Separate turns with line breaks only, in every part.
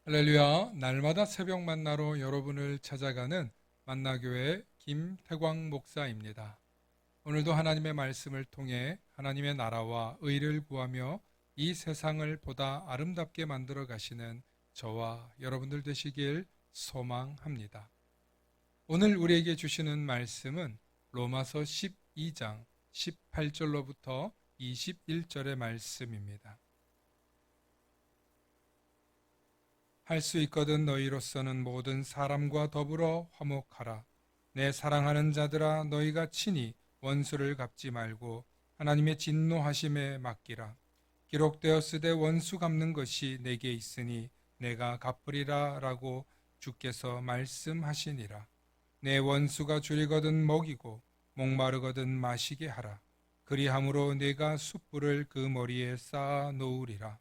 할렐루야, 날마다 새벽 만나러 여러분을 찾아가는 만나교회 김태광 목사입니다. 오늘도 하나님의 말씀을 통해 하나님의 나라와 의를 구하며 이 세상을 보다 아름답게 만들어 가시는 저와 여러분들 되시길 소망합니다. 오늘 우리에게 주시는 말씀은 로마서 12장 18절로부터 21절의 말씀입니다. 할 수 있거든 너희로서는 모든 사람과 더불어 화목하라. 내 사랑하는 자들아 너희가 친히 원수를 갚지 말고 하나님의 진노하심에 맡기라. 기록되었으되 원수 갚는 것이 내게 있으니 내가 갚으리라 라고 주께서 말씀하시니라. 내 원수가 줄이거든 먹이고 목마르거든 마시게 하라. 그리함으로 내가 숯불을 그 머리에 쌓아 놓으리라.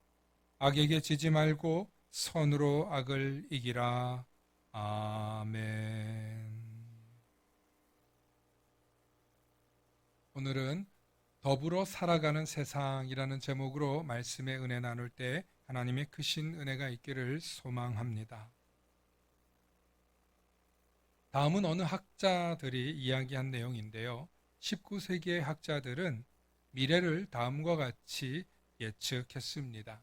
악에게 지지 말고 선으로 악을 이기라. 아멘. 오늘은 더불어 살아가는 세상이라는 제목으로 말씀의 은혜 나눌 때 하나님의 크신 은혜가 있기를 소망합니다. 다음은 어느 학자들이 이야기한 내용인데요. 19세기의 학자들은 미래를 다음과 같이 예측했습니다.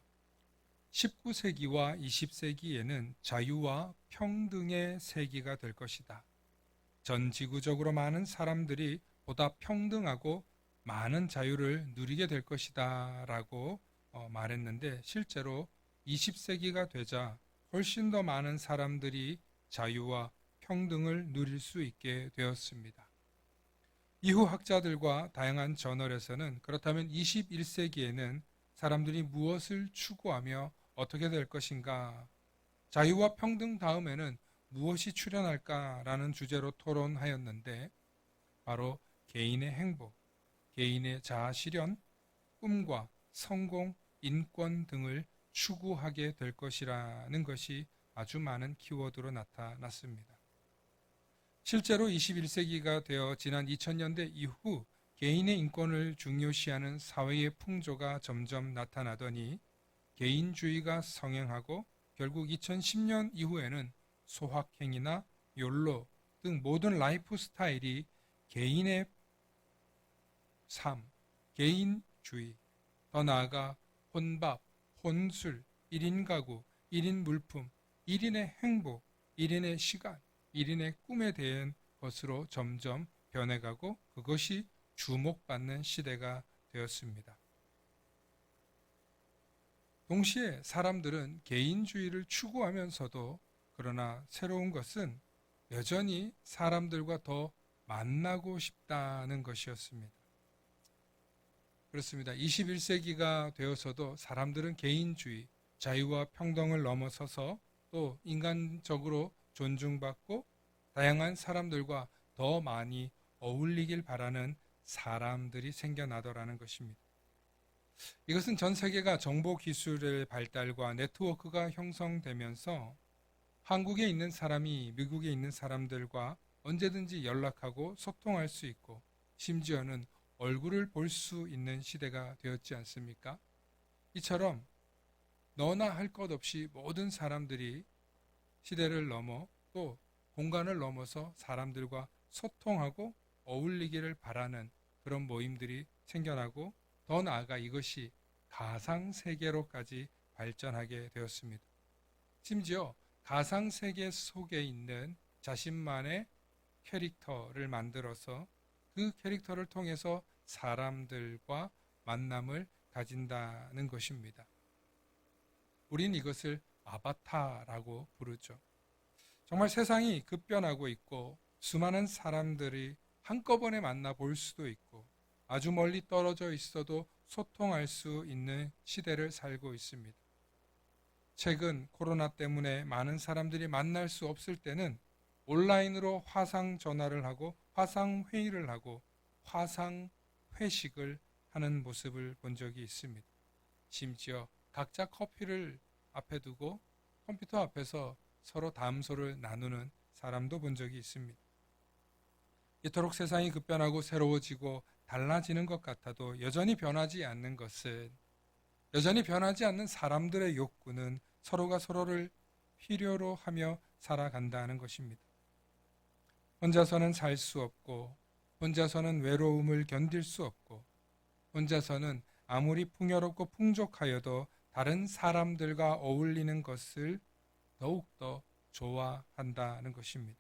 19세기와 20세기에는 자유와 평등의 세기가 될 것이다. 전 지구적으로 많은 사람들이 보다 평등하고 많은 자유를 누리게 될 것이다 라고 말했는데, 실제로 20세기가 되자 훨씬 더 많은 사람들이 자유와 평등을 누릴 수 있게 되었습니다. 이후 학자들과 다양한 저널에서는 그렇다면 21세기에는 사람들이 무엇을 추구하며 어떻게 될 것인가, 자유와 평등 다음에는 무엇이 출현할까라는 주제로 토론하였는데, 바로 개인의 행복, 개인의 자아 실현, 꿈과 성공, 인권 등을 추구하게 될 것이라는 것이 아주 많은 키워드로 나타났습니다. 실제로 21세기가 되어 지난 2000년대 이후 개인의 인권을 중요시하는 사회의 풍조가 점점 나타나더니 개인주의가 성행하고 결국 2010년 이후에는 소확행이나 욜로 등 모든 라이프 스타일이 개인의 삶, 개인주의, 더 나아가 혼밥, 혼술, 1인 가구, 1인 물품, 1인의 행복, 1인의 시간, 1인의 꿈에 대한 것으로 점점 변해가고 그것이 주목받는 시대가 되었습니다. 동시에 사람들은 개인주의를 추구하면서도 그러나 새로운 것은 여전히 사람들과 더 만나고 싶다는 것이었습니다. 그렇습니다. 21세기가 되어서도 사람들은 개인주의, 자유와 평등을 넘어서서 또 인간적으로 존중받고 다양한 사람들과 더 많이 어울리길 바라는 사람들이 생겨나더라는 것입니다. 이것은 전 세계가 정보 기술의 발달과 네트워크가 형성되면서 한국에 있는 사람이 미국에 있는 사람들과 언제든지 연락하고 소통할 수 있고 심지어는 얼굴을 볼 수 있는 시대가 되었지 않습니까? 이처럼 너나 할 것 없이 모든 사람들이 시대를 넘어 또 공간을 넘어서 사람들과 소통하고 어울리기를 바라는 그런 모임들이 생겨나고 더 나아가 이것이 가상세계로까지 발전하게 되었습니다. 심지어 가상세계 속에 있는 자신만의 캐릭터를 만들어서 그 캐릭터를 통해서 사람들과 만남을 가진다는 것입니다. 우린 이것을 아바타라고 부르죠. 정말 세상이 급변하고 있고 수많은 사람들이 한꺼번에 만나볼 수도 있고 아주 멀리 떨어져 있어도 소통할 수 있는 시대를 살고 있습니다. 최근 코로나 때문에 많은 사람들이 만날 수 없을 때는 온라인으로 화상 전화를 하고 화상 회의를 하고 화상 회식을 하는 모습을 본 적이 있습니다. 심지어 각자 커피를 앞에 두고 컴퓨터 앞에서 서로 담소를 나누는 사람도 본 적이 있습니다. 이토록 세상이 급변하고 새로워지고 달라지는 것 같아도 여전히 변하지 않는 것은, 여전히 변하지 않는 사람들의 욕구는 서로가 서로를 필요로 하며 살아간다는 것입니다. 혼자서는 살 수 없고, 혼자서는 외로움을 견딜 수 없고, 혼자서는 아무리 풍요롭고 풍족하여도 다른 사람들과 어울리는 것을 더욱더 좋아한다는 것입니다.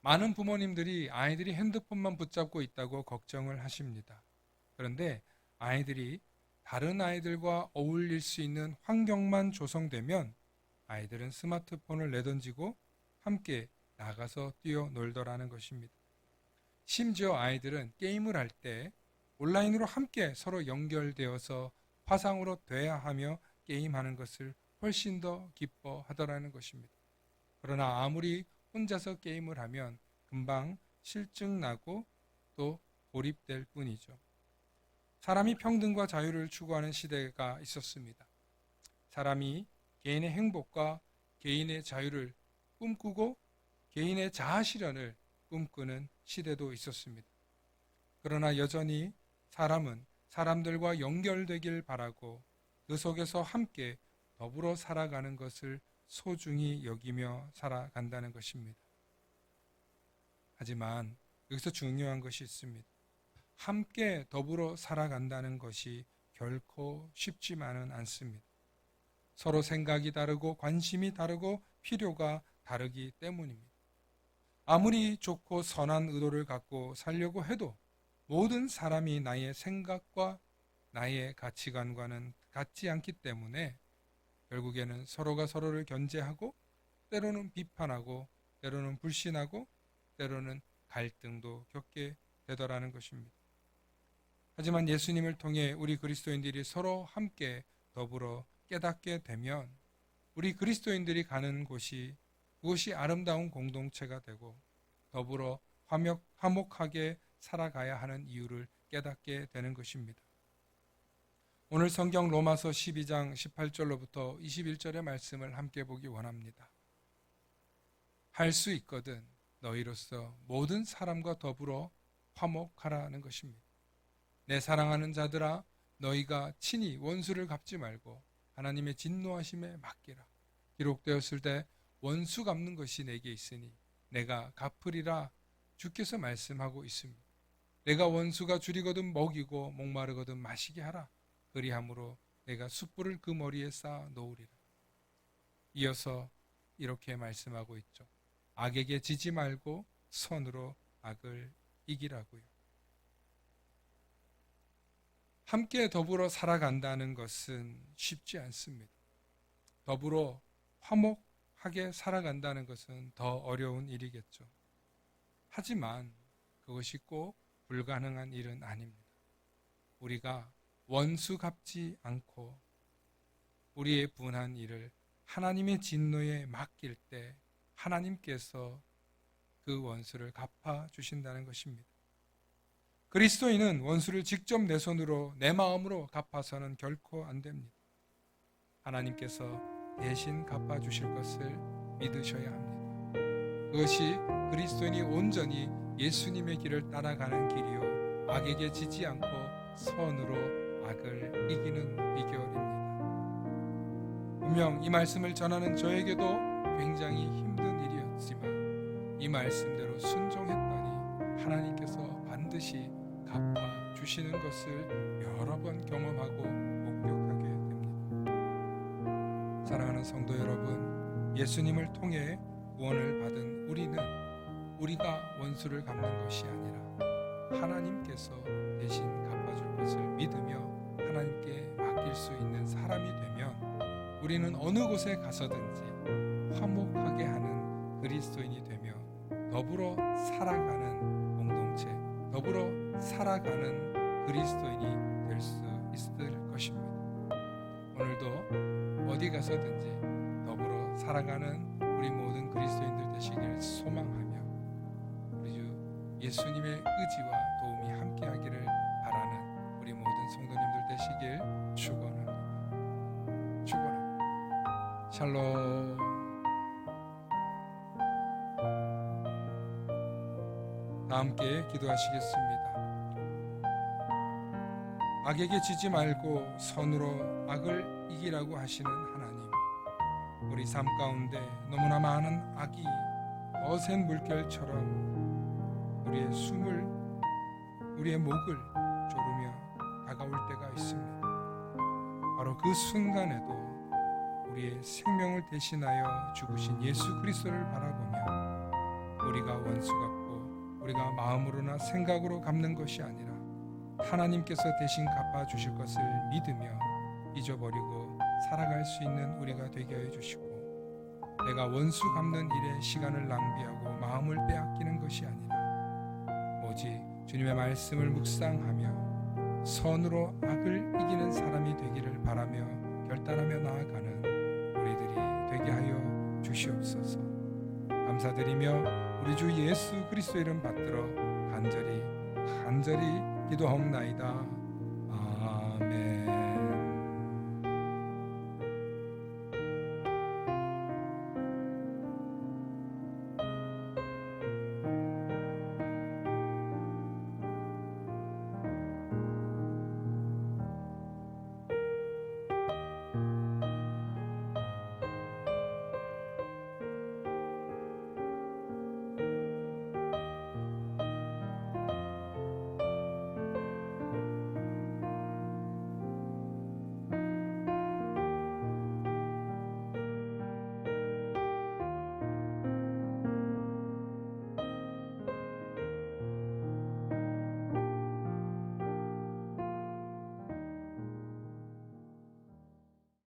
많은 부모님들이 아이들이 핸드폰만 붙잡고 있다고 걱정을 하십니다. 그런데 아이들이 다른 아이들과 어울릴 수 있는 환경만 조성되면 아이들은 스마트폰을 내던지고 함께 나가서 뛰어놀더라는 것입니다. 심지어 아이들은 게임을 할 때 온라인으로 함께 서로 연결되어서 화상으로 대화하며 게임하는 것을 훨씬 더 기뻐하더라는 것입니다. 그러나 아무리 혼자서 게임을 하면 금방 실증 나고 또 고립될 뿐이죠. 사람이 평등과 자유를 추구하는 시대가 있었습니다. 사람이 개인의 행복과 개인의 자유를 꿈꾸고 개인의 자아 실현을 꿈꾸는 시대도 있었습니다. 그러나 여전히 사람은 사람들과 연결되길 바라고 그 속에서 함께 더불어 살아가는 것을 소중히 여기며 살아간다는 것입니다. 하지만 여기서 중요한 것이 있습니다. 함께 더불어 살아간다는 것이 결코 쉽지만은 않습니다. 서로 생각이 다르고 관심이 다르고 필요가 다르기 때문입니다. 아무리 좋고 선한 의도를 갖고 살려고 해도 모든 사람이 나의 생각과 나의 가치관과는 같지 않기 때문에 결국에는 서로가 서로를 견제하고 때로는 비판하고 때로는 불신하고 때로는 갈등도 겪게 되더라는 것입니다. 하지만 예수님을 통해 우리 그리스도인들이 서로 함께 더불어 깨닫게 되면 우리 그리스도인들이 가는 곳이 그것이 아름다운 공동체가 되고 더불어 화목하게 살아가야 하는 이유를 깨닫게 되는 것입니다. 오늘 성경 로마서 12장 18절로부터 21절의 말씀을 함께 보기 원합니다. 할 수 있거든 너희로서 모든 사람과 더불어 화목하라는 것입니다. 내 사랑하는 자들아 너희가 친히 원수를 갚지 말고 하나님의 진노하심에 맡기라. 기록되었을 때 원수 갚는 것이 내게 있으니 내가 갚으리라 주께서 말씀하고 있습니다. 내가 원수가 줄이거든 먹이고 목마르거든 마시게 하라. 그리함으로 내가 숯불을 그 머리에 쌓아 놓으리라. 이어서 이렇게 말씀하고 있죠. 악에게 지지 말고 선으로 악을 이기라고요. 함께 더불어 살아간다는 것은 쉽지 않습니다. 더불어 화목하게 살아간다는 것은 더 어려운 일이겠죠. 하지만 그것이 꼭 불가능한 일은 아닙니다. 우리가 원수 갚지 않고 우리의 분한 일을 하나님의 진노에 맡길 때 하나님께서 그 원수를 갚아 주신다는 것입니다. 그리스도인은 원수를 직접 내 손으로 내 마음으로 갚아서는 결코 안 됩니다. 하나님께서 대신 갚아 주실 것을 믿으셔야 합니다. 그것이 그리스도인이 온전히 예수님의 길을 따라가는 길이요 악에게 지지 않고 선으로 악을 이기는 비결입니다. 분명 이 말씀을 전하는 저에게도 굉장히 힘든 일이었지만 이 말씀대로 순종했더니 하나님께서 반드시 갚아 주시는 것을 여러 번 경험하고 목격하게 됩니다. 사랑하는 성도 여러분, 예수님을 통해 구원을 받은 우리는 우리가 원수를 갚는 것이 아니라 하나님께서 대신 갚아줄 것을 믿으며 하나님께 맡길 수 있는 사람이 되면 우리는 어느 곳에 가서든지 화목하게 하는 그리스도인이 되며 더불어 살아가는 공동체, 더불어 살아가는 그리스도인이 될 수 있을 것입니다. 오늘도 어디 가서든지 더불어 살아가는 우리 모든 그리스도인들 되시길 소망하며 우리 주 예수님의 의지와 도움이 함께하기를 바라는 우리 모든 성도님들 되시길 축원합니다. 샬롬. 다 함께 기도하시겠습니다. 악에게 지지 말고 선으로 악을 이기라고 하시는 하나님, 우리 삶 가운데 너무나 많은 악이 거센 물결처럼 우리의 숨을, 우리의 목을 조르며 다가올 때가 있습니다. 바로 그 순간에도 우리의 생명을 대신하여 죽으신 예수 그리스도를 바라보며 우리가 원수 갚고 우리가 마음으로나 생각으로 갚는 것이 아니라 하나님께서 대신 갚아주실 것을 믿으며 잊어버리고 살아갈 수 있는 우리가 되게 하여 주시고, 내가 원수 갚는 일에 시간을 낭비하고 마음을 빼앗기는 것이 아니라 오직 주님의 말씀을 묵상하며 선으로 악을 이기는 사람이 되기를 바라며 결단하며 나아가는 우리들이 되게 하여 주시옵소서. 감사드리며 우리 주 예수 그리스도 이름 받들어 간절히 기도하옵나이다.